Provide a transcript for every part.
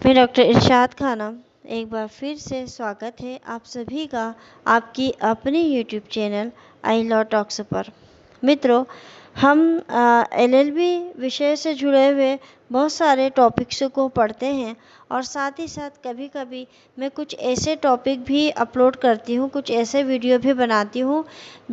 मैं डॉक्टर इरशाद खानम एक बार फिर से स्वागत है आप सभी का आपकी अपनी यूट्यूब चैनल आई लॉ टॉक्स पर। मित्रों, हम एलएलबी विषय से जुड़े हुए बहुत सारे टॉपिक्स को पढ़ते हैं और साथ ही साथ कभी कभी मैं कुछ ऐसे टॉपिक भी अपलोड करती हूँ, कुछ ऐसे वीडियो भी बनाती हूँ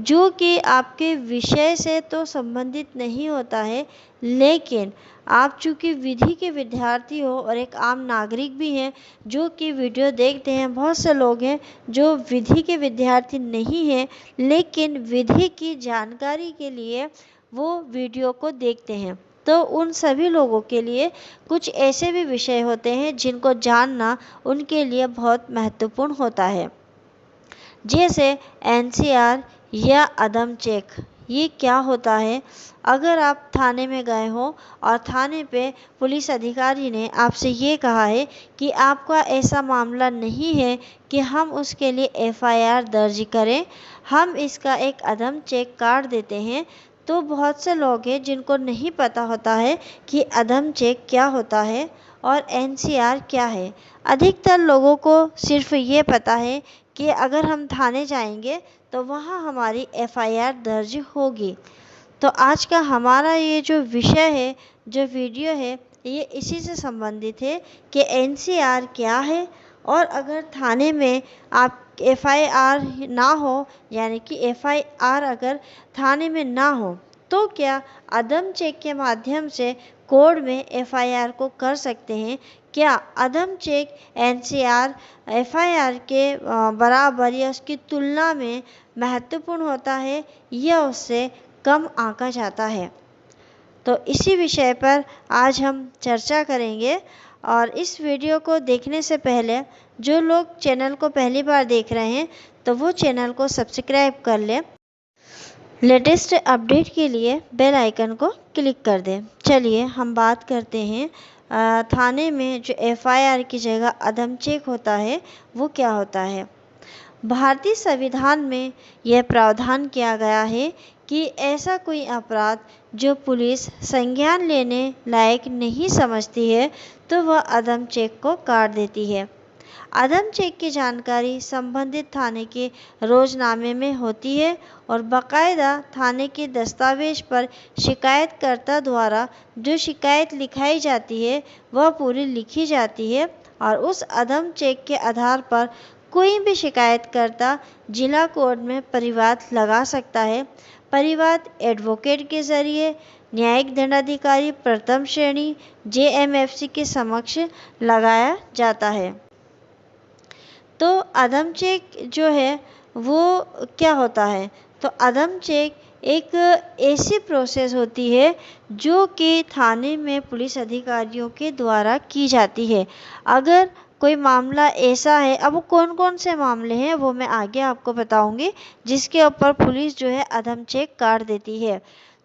जो कि आपके विषय से तो संबंधित नहीं होता है, लेकिन आप चूँकि विधि के विद्यार्थी हो और एक आम नागरिक भी हैं जो कि वीडियो देखते हैं। बहुत से लोग हैं जो विधि के विद्यार्थी नहीं हैं लेकिन विधि की जानकारी के लिए वो वीडियो को देखते हैं। तो उन सभी लोगों के लिए कुछ ऐसे भी विषय होते हैं जिनको जानना उनके लिए बहुत महत्वपूर्ण होता है, जैसे एनसीआर या अदम चेक। ये क्या होता है? अगर आप थाने में गए हो और थाने पे पुलिस अधिकारी ने आपसे ये कहा है कि आपका ऐसा मामला नहीं है कि हम उसके लिए एफआईआर दर्ज करें, हम इसका एक अदम चेक काट देते हैं। तो बहुत से लोग हैं जिनको नहीं पता होता है कि अदम चेक क्या होता है और एनसीआर क्या है। अधिकतर लोगों को सिर्फ ये पता है कि अगर हम थाने जाएंगे तो वहाँ हमारी एफआईआर दर्ज होगी। तो आज का हमारा ये जो विषय है, जो वीडियो है, ये इसी से संबंधित है कि एनसीआर क्या है और अगर थाने में आप एफआईआर ना हो, यानी कि एफआईआर अगर थाने में ना हो तो क्या अदम चेक के माध्यम से कोर्ट में एफआईआर को कर सकते हैं? क्या अदम चेक एनसीआर एफआईआर के बराबर या उसकी तुलना में महत्वपूर्ण होता है या उससे कम आंका जाता है? तो इसी विषय पर आज हम चर्चा करेंगे। और इस वीडियो को देखने से पहले जो लोग चैनल को पहली बार देख रहे हैं तो वो चैनल को सब्सक्राइब कर लें, लेटेस्ट अपडेट के लिए बेल आइकन को क्लिक कर दें। चलिए हम बात करते हैं थाने में जो एफआईआर की जगह अदम चेक होता है वो क्या होता है। भारतीय संविधान में यह प्रावधान किया गया है कि ऐसा कोई अपराध जो पुलिस संज्ञान लेने लायक नहीं समझती है तो वह अदम चेक को काट देती है। अदम चेक की जानकारी संबंधित थाने के रोजनामे में होती है और बाकायदा थाने के दस्तावेज पर शिकायतकर्ता द्वारा जो शिकायत लिखाई जाती है वह पूरी लिखी जाती है और उस अदम चेक के आधार पर कोई भी शिकायतकर्ता जिला कोर्ट में परिवाद लगा सकता है। परिवाद एडवोकेट के जरिए न्यायिक दंडाधिकारी प्रथम श्रेणी जेएमएफसी के समक्ष लगाया जाता है। तो अदम चेक जो है वो क्या होता है? तो अदम चेक एक ऐसी प्रोसेस होती है जो कि थाने में पुलिस अधिकारियों के द्वारा की जाती है। अगर कोई मामला ऐसा है, अब वो कौन कौन से मामले हैं वो मैं आगे आपको बताऊंगी जिसके ऊपर पुलिस जो है अदम चेक काट देती है।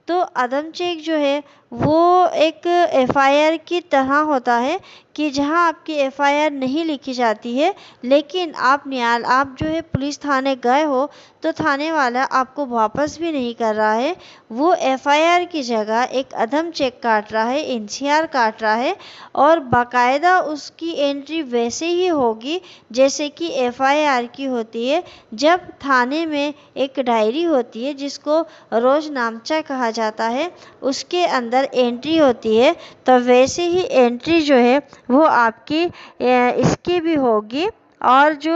तो अदम चेक जो है वो एक एफआईआर की तरह होता है कि जहां आपकी एफआईआर नहीं लिखी जाती है, लेकिन आप जो है पुलिस थाने गए हो तो थाने वाला आपको वापस भी नहीं कर रहा है, वो एफआईआर की जगह एक अदम चेक काट रहा है, एनसीआर काट रहा है और बाकायदा उसकी एंट्री वैसे ही होगी जैसे कि एफआईआर की होती है। जब थाने में एक डायरी होती है जिसको रोजनामचा कहा जाता है, उसके अंदर एंट्री होती है तो वैसे ही एंट्री जो है वो आपकी इसकी भी होगी और जो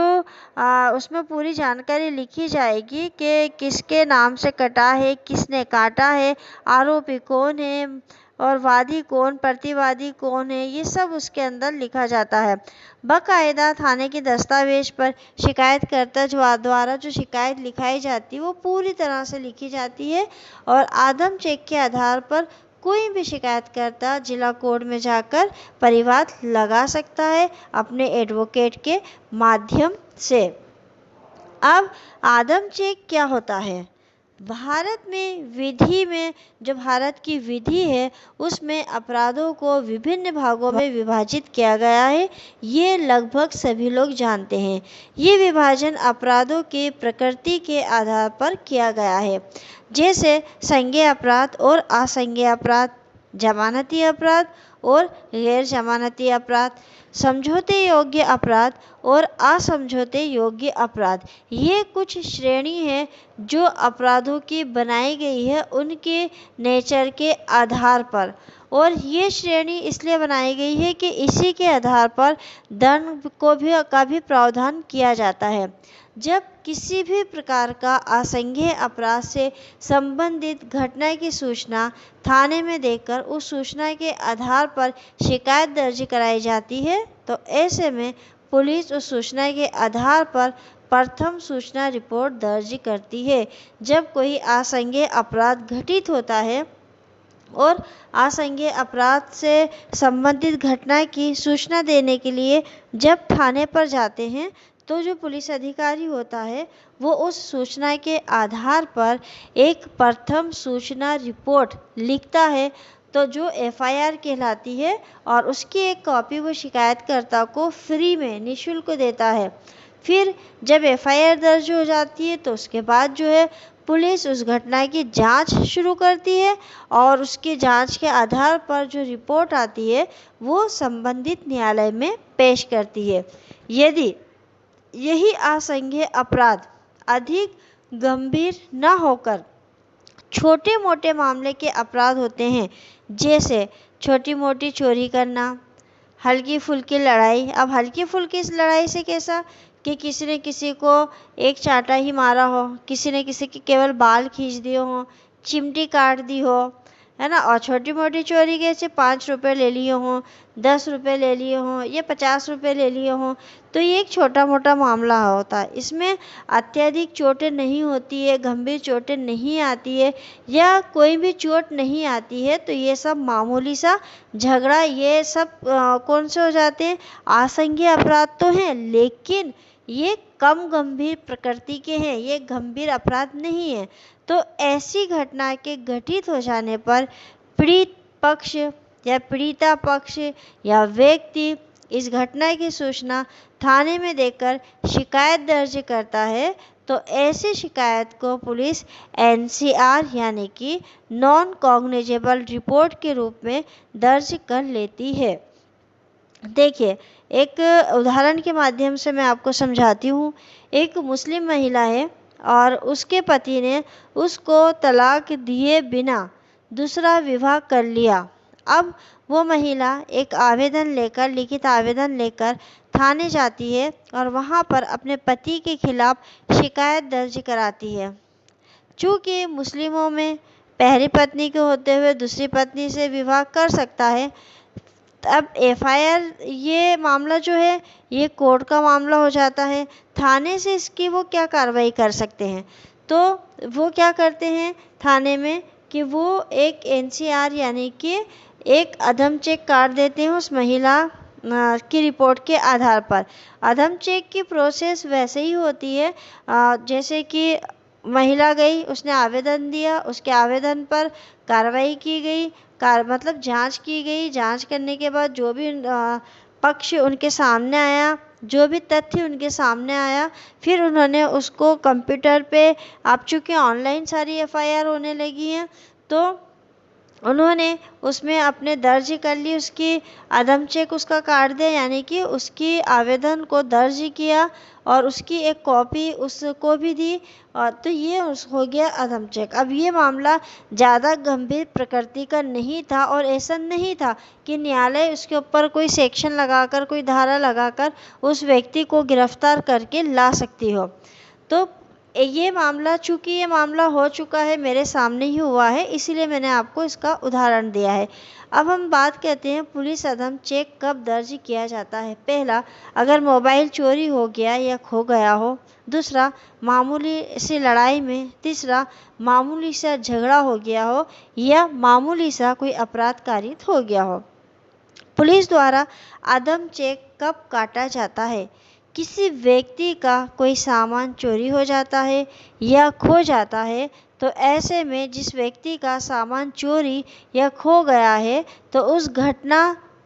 उसमें पूरी जानकारी लिखी जाएगी कि किसके नाम से कटा है, किसने काटा है, आरोपी कौन है और वादी कौन, प्रतिवादी कौन है, ये सब उसके अंदर लिखा जाता है। बाकायदा थाने के दस्तावेज पर शिकायतकर्ता द्वारा जो शिकायत लिखाई जाती है वो पूरी तरह से लिखी जाती है और अदम चेक के आधार पर कोई भी शिकायतकर्ता जिला कोर्ट में जाकर परिवाद लगा सकता है अपने एडवोकेट के माध्यम से। अब अदम चेक क्या होता है? भारत में विधि में जो भारत की विधि है उसमें अपराधों को विभिन्न भागों में विभाजित किया गया है। ये लगभग सभी लोग जानते हैं। ये विभाजन अपराधों की प्रकृति के आधार पर किया गया है, जैसे संज्ञेय अपराध और असंज्ञेय अपराध, जमानती अपराध और गैर जमानती अपराध, समझौते योग्य अपराध और असमझौते योग्य अपराध। ये कुछ श्रेणी है जो अपराधों की बनाई गई है उनके नेचर के आधार पर, और ये श्रेणी इसलिए बनाई गई है कि इसी के आधार पर दंड का भी प्रावधान किया जाता है। जब किसी भी प्रकार का आसंज्ञेय अपराध से संबंधित घटना की सूचना थाने में देकर उस सूचना के आधार पर शिकायत दर्ज कराई जाती है, तो ऐसे में पुलिस उस सूचना के आधार पर प्रथम सूचना रिपोर्ट दर्ज करती है। जब कोई आसंज्ञेय अपराध घटित होता है और आसंज्ञेय अपराध से संबंधित घटना की सूचना देने के लिए जब थाने पर जाते हैं, तो जो पुलिस अधिकारी होता है वो उस सूचना के आधार पर एक प्रथम सूचना रिपोर्ट लिखता है, तो जो एफआईआर कहलाती है, और उसकी एक कॉपी वो शिकायतकर्ता को फ्री में निःशुल्क देता है। फिर जब एफआईआर दर्ज हो जाती है तो उसके बाद जो है पुलिस उस घटना की जांच शुरू करती है, और उसकी जांच के आधार पर जो रिपोर्ट आती है वो संबंधित न्यायालय में पेश करती है। यदि यही आसंज्ञेय अपराध अधिक गंभीर न होकर छोटे मोटे मामले के अपराध होते हैं, जैसे छोटी मोटी चोरी करना, हल्की फुल्की लड़ाई। अब हल्की फुल्की इस लड़ाई से कैसा कि किसी ने किसी को एक चांटा ही मारा हो, किसी ने किसी के केवल बाल खींच दिए हों, चिमटी काट दी हो, है ना। और छोटी मोटी चोरी कैसे 5 रुपये ले लिए हों, 10 रुपये ले लिए हों, या 50 रुपये ले लिए हों, तो ये एक छोटा मोटा मामला होता है। इसमें अत्यधिक चोटें नहीं होती है, गंभीर चोटें नहीं आती है, या कोई भी चोट नहीं आती है, तो ये सब मामूली सा झगड़ा, ये सब कौन से हो जाते हैं, आसंज्ञेय अपराध तो हैं, लेकिन ये कम गंभीर प्रकृति के हैं, ये गंभीर अपराध नहीं है। तो ऐसी घटना के घटित हो जाने पर पीड़ित पक्ष या पीड़िता पक्ष या व्यक्ति इस घटना की सूचना थाने में देकर शिकायत दर्ज करता है, तो ऐसी शिकायत को पुलिस एनसीआर यानी कि नॉन कॉग्निजेबल रिपोर्ट के रूप में दर्ज कर लेती है। देखिए, एक उदाहरण के माध्यम से मैं आपको समझाती हूँ। एक मुस्लिम महिला है और उसके पति ने उसको तलाक दिए बिना दूसरा विवाह कर लिया। अब वो महिला एक लिखित आवेदन लेकर थाने जाती है और वहाँ पर अपने पति के खिलाफ शिकायत दर्ज कराती है। चूँकि मुस्लिमों में पहली पत्नी के होते हुए दूसरी पत्नी से विवाह कर सकता है, अब एफआईआर ये मामला जो है ये कोर्ट का मामला हो जाता है। थाने से इसकी वो क्या कार्रवाई कर सकते हैं, तो वो क्या करते हैं थाने में कि वो एक एनसीआर यानी कि एक अधम चेक काट देते हैं उस महिला की रिपोर्ट के आधार पर। अधम चेक की प्रोसेस वैसे ही होती है जैसे कि महिला गई, उसने आवेदन दिया, उसके आवेदन पर कार्रवाई की गई, मतलब जांच की गई। जांच करने के बाद जो भी पक्ष उनके सामने आया, जो भी तथ्य उनके सामने आया, फिर उन्होंने उसको कंप्यूटर पे, अब चूँकि ऑनलाइन सारी एफआईआर होने लगी हैं, तो उन्होंने उसमें अपने दर्ज कर ली, उसकी अदम चेक उसका काट दिया, यानी कि उसकी आवेदन को दर्ज किया और उसकी एक कॉपी उसको भी दी, और तो ये हो गया अदम चेक। अब ये मामला ज़्यादा गंभीर प्रकृति का नहीं था, और ऐसा नहीं था कि न्यायालय उसके ऊपर कोई सेक्शन लगाकर, कोई धारा लगाकर उस व्यक्ति को गिरफ्तार करके ला सकती हो। तो ये मामला, चूँकि ये मामला हो चुका है, मेरे सामने ही हुआ है, इसीलिए मैंने आपको इसका उदाहरण दिया है। अब हम बात करते हैं पुलिस अदम चेक कब दर्ज किया जाता है। पहला, अगर मोबाइल चोरी हो गया या खो गया हो। दूसरा, मामूली सी लड़ाई में। तीसरा, मामूली सा झगड़ा हो गया हो या मामूली सा कोई अपराध कारित हो गया हो। पुलिस द्वारा अदम चेक कब काटा जाता है? किसी व्यक्ति का कोई सामान चोरी हो जाता है या खो जाता है, तो ऐसे में जिस व्यक्ति का सामान चोरी या खो गया है, तो उस घटना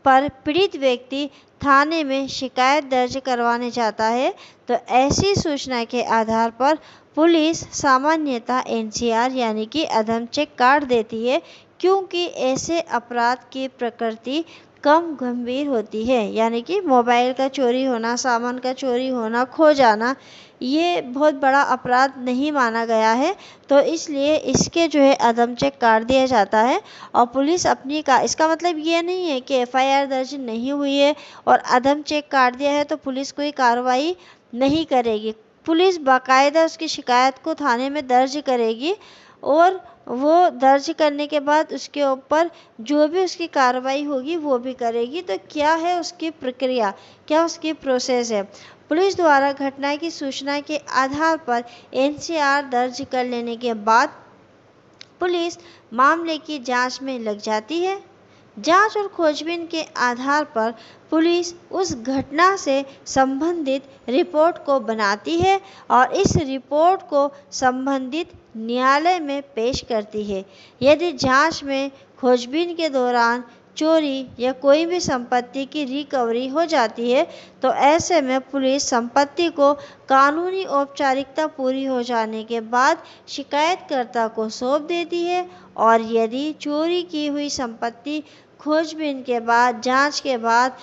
पर पीड़ित व्यक्ति थाने में शिकायत दर्ज करवाने जाता है। तो ऐसी सूचना के आधार पर पुलिस सामान्यतः एनसीआर यानी कि अदम चेक काट देती है, क्योंकि ऐसे अपराध की प्रकृति कम गंभीर होती है। यानी कि मोबाइल का चोरी होना, सामान का चोरी होना, खो जाना, ये बहुत बड़ा अपराध नहीं माना गया है। तो इसलिए इसके जो है अदम चेक काट दिया जाता है और पुलिस अपनी का इसका मतलब ये नहीं है कि एफआईआर दर्ज नहीं हुई है और अदम चेक काट दिया है तो पुलिस कोई कार्रवाई नहीं करेगी। पुलिस बाकायदा उसकी शिकायत को थाने में दर्ज करेगी और वो दर्ज करने के बाद उसके ऊपर जो भी उसकी कार्रवाई होगी वो भी करेगी। तो क्या है उसकी प्रक्रिया, क्या उसकी प्रोसेस है? पुलिस द्वारा घटना की सूचना के आधार पर एनसीआर दर्ज कर लेने के बाद पुलिस मामले की जांच में लग जाती है। जांच और खोजबीन के आधार पर पुलिस उस घटना से संबंधित रिपोर्ट को बनाती है और इस रिपोर्ट को संबंधित न्यायालय में पेश करती है। यदि जांच में खोजबीन के दौरान चोरी या कोई भी संपत्ति की रिकवरी हो जाती है तो ऐसे में पुलिस संपत्ति को कानूनी औपचारिकता पूरी हो जाने के बाद शिकायतकर्ता को सौंप देती है। और यदि चोरी की हुई संपत्ति खोजबीन के बाद, जांच के बाद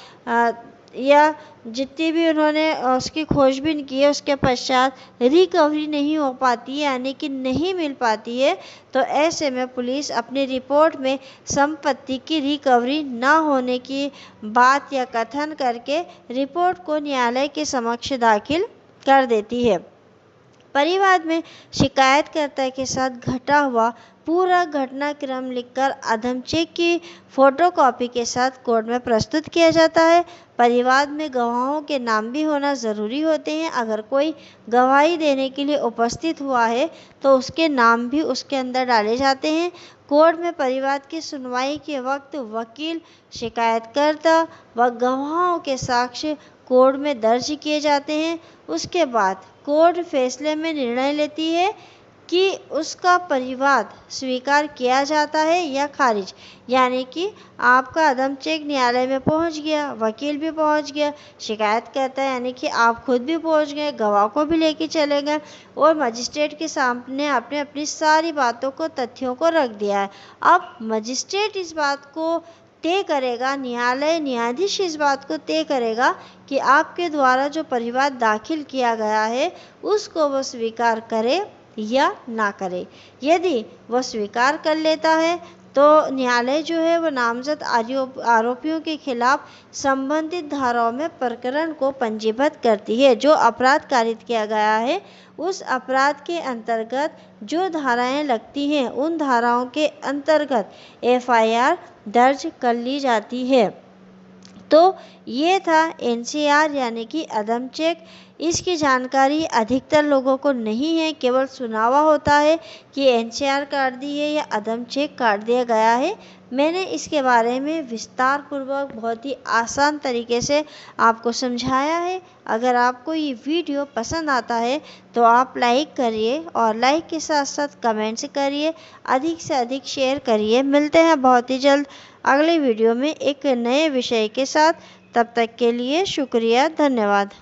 या जितनी भी उन्होंने उसकी खोजबीन की है उसके पश्चात रिकवरी नहीं हो पाती है, यानी कि नहीं मिल पाती है, तो ऐसे में पुलिस अपनी रिपोर्ट में संपत्ति की रिकवरी ना होने की बात या कथन करके रिपोर्ट को न्यायालय के समक्ष दाखिल कर देती है। परिवाद में शिकायतकर्ता के साथ घटा हुआ पूरा घटनाक्रम लिखकर अदम चेक की फोटोकॉपी के साथ कोर्ट में प्रस्तुत किया जाता है। परिवाद में गवाहों के नाम भी होना ज़रूरी होते हैं। अगर कोई गवाही देने के लिए उपस्थित हुआ है तो उसके नाम भी उसके अंदर डाले जाते हैं। कोर्ट में परिवाद की सुनवाई के वक्त वकील, शिकायतकर्ता व गवाहों के साक्ष्य कोर्ट में दर्ज किए जाते हैं। उसके बाद कोर्ट फैसले में निर्णय लेती है कि उसका परिवाद स्वीकार किया जाता है या खारिज। यानी कि आपका अदम चेक न्यायालय में पहुंच गया, वकील भी पहुंच गया, शिकायतकर्ता यानी कि आप खुद भी पहुंच गए, गवाह को भी लेके चले गए और मजिस्ट्रेट के सामने आपने अपनी सारी बातों को, तथ्यों को रख दिया है। अब मजिस्ट्रेट इस बात को तय करेगा, न्यायालय न्यायाधीश इस बात को तय करेगा कि आपके द्वारा जो परिवाद दाखिल किया गया है उसको वो स्वीकार करे या ना करे। यदि वह स्वीकार कर लेता है तो न्यायालय जो है वो नामजद आरोपियों के खिलाफ संबंधित धाराओं में प्रकरण को पंजीबद्ध करती है। जो अपराध कारित किया गया है उस अपराध के अंतर्गत जो धाराएं लगती हैं उन धाराओं के अंतर्गत एफआईआर दर्ज कर ली जाती है। तो ये था एनसीआर यानी कि अदम चेक। इसकी जानकारी अधिकतर लोगों को नहीं है, केवल सुना हुआ होता है कि एनसीआर काट दी है या अदम चेक काट दिया गया है। मैंने इसके बारे में विस्तार पूर्वक बहुत ही आसान तरीके से आपको समझाया है। अगर आपको ये वीडियो पसंद आता है तो आप लाइक करिए और लाइक के साथ साथ कमेंट्स करिए, अधिक से अधिक शेयर करिए। मिलते हैं बहुत ही जल्द अगले वीडियो में एक नए विषय के साथ। तब तक के लिए शुक्रिया, धन्यवाद।